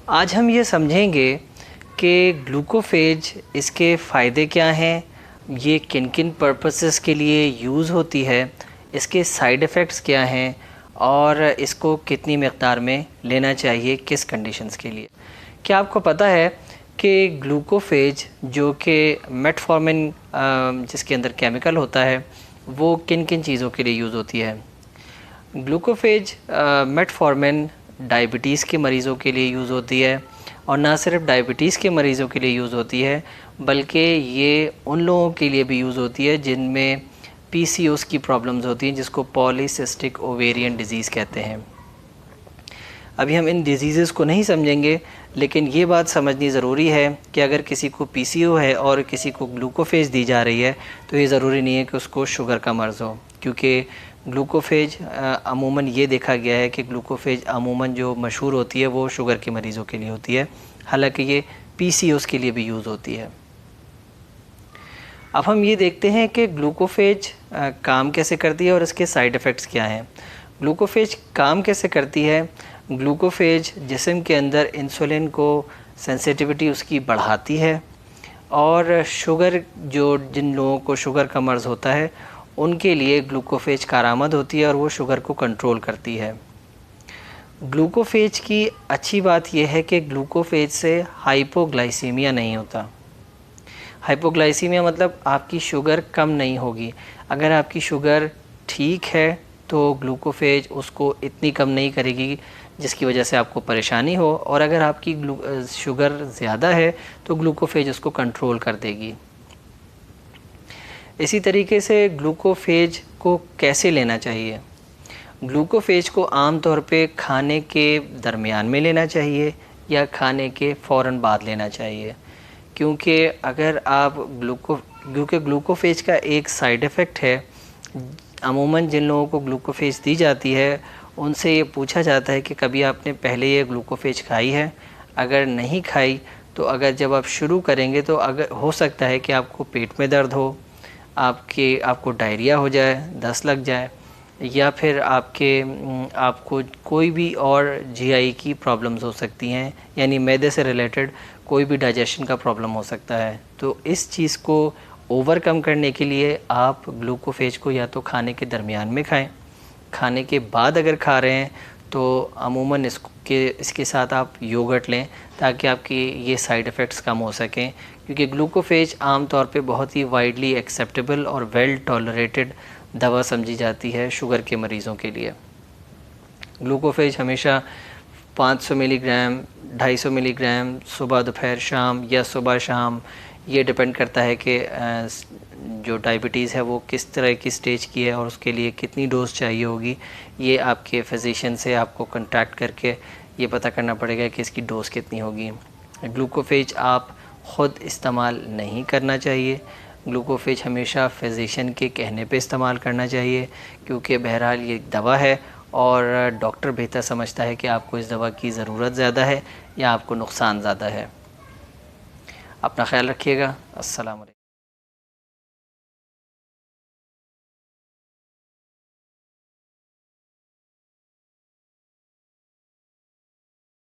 आज हम ये समझेंगे कि ग्लूकोफेज, इसके फ़ायदे क्या हैं, ये किन किन पर्पसेस के लिए यूज़ होती है, इसके साइड इफ़ेक्ट्स क्या हैं और इसको कितनी मिक़दार में लेना चाहिए, किस कंडीशंस के लिए। क्या आपको पता है कि ग्लूकोफेज जो कि मेटफॉर्मिन जिसके अंदर केमिकल होता है, वो किन किन चीज़ों के लिए यूज़ होती है। ग्लूकोफेज मेटफॉर्मिन डायबिटीज़ के मरीज़ों के लिए यूज़ होती है, और ना सिर्फ डायबिटीज़ के मरीज़ों के लिए यूज़ होती है बल्कि ये उन लोगों के लिए भी यूज़ होती है जिनमें पीसीओएस की प्रॉब्लम्स होती हैं, जिसको पॉलीसिस्टिक ओवेरियन डिज़ीज़ कहते हैं। अभी हम इन डिजीज़ को नहीं समझेंगे, लेकिन ये बात समझनी ज़रूरी है कि अगर किसी को पीसीओ है और किसी को ग्लूकोफेज दी जा रही है तो ये ज़रूरी नहीं है कि उसको शुगर का मर्ज़ हो, क्योंकि ग्लूकोफेज अमूमन ये देखा गया है कि ग्लूकोफेज अमूमन जो मशहूर होती है वो शुगर के मरीज़ों के लिए होती है, हालांकि ये पीसीओएस के लिए भी यूज़ होती है। अब हम ये देखते हैं कि ग्लूकोफेज काम कैसे करती है और इसके साइड इफ़ेक्ट्स क्या हैं। ग्लूकोफेज काम कैसे करती है? ग्लूकोफेज जिस्म के अंदर इंसुलिन को सेंसिटिविटी उसकी बढ़ाती है, और शुगर जिन लोगों को शुगर का मर्ज़ होता है उनके लिए ग्लूकोफेज कारआमद होती है और वो शुगर को कंट्रोल करती है। ग्लूकोफेज की अच्छी बात यह है कि ग्लूकोफेज से हाइपोग्लाइसीमिया नहीं होता। हाइपोग्लाइसीमिया मतलब आपकी शुगर कम नहीं होगी। अगर आपकी शुगर ठीक है तो ग्लूकोफेज उसको इतनी कम नहीं करेगी जिसकी वजह से आपको परेशानी हो, और अगर आपकी शुगर ज़्यादा है तो ग्लूकोफेज उसको कंट्रोल कर देगी। इसी तरीके से ग्लूकोफेज को कैसे लेना चाहिए? ग्लूकोफेज को आम तौर पे खाने के दरमियान में लेना चाहिए या खाने के फ़ौरन बाद लेना चाहिए, क्योंकि अगर आप क्योंकि ग्लूकोफेज का एक साइड इफ़ेक्ट है। अमूमन जिन लोगों को ग्लूकोफेज दी जाती है उनसे ये पूछा जाता है कि कभी आपने पहले ये ग्लूकोफेज खाई है। अगर नहीं खाई तो अगर जब आप शुरू करेंगे तो अगर हो सकता है कि आपको पेट में दर्द हो, आपको डायरिया हो जाए, दस्त लग जाए, या फिर आपको कोई भी और जीआई की प्रॉब्लम्स हो सकती हैं, यानी मैदे से रिलेटेड कोई भी डाइजेशन का प्रॉब्लम हो सकता है। तो इस चीज़ को ओवरकम करने के लिए आप ग्लूकोफेज को या तो खाने के दरमियान में खाएं, खाने के बाद अगर खा रहे हैं तो अमूमन इसके साथ आप योगर्ट लें ताकि आपकी ये साइड इफ़ेक्ट्स कम हो सकें, क्योंकि ग्लूकोफेज आम तौर पे बहुत ही वाइडली एक्सेप्टेबल और वेल टॉलरेटेड दवा समझी जाती है शुगर के मरीज़ों के लिए। ग्लूकोफेज हमेशा 500 मिलीग्राम, 250 मिलीग्राम सुबह दोपहर शाम या सुबह शाम, ये डिपेंड करता है कि जो डायबिटीज़ है वो किस तरह की स्टेज की है और उसके लिए कितनी डोज चाहिए होगी। ये आपके फिजिशियन से आपको कांटेक्ट करके ये पता करना पड़ेगा कि इसकी डोज़ कितनी होगी। ग्लूकोफेज आप ख़ुद इस्तेमाल नहीं करना चाहिए। ग्लूकोफेज हमेशा फिजिशियन के कहने पे इस्तेमाल करना चाहिए, क्योंकि बहरहाल ये दवा है और डॉक्टर बेहतर समझता है कि आपको इस दवा की ज़रूरत ज़्यादा है या आपको नुकसान ज़्यादा है। अपना ख्याल रखिएगा। अस्सलाम वालेकुम।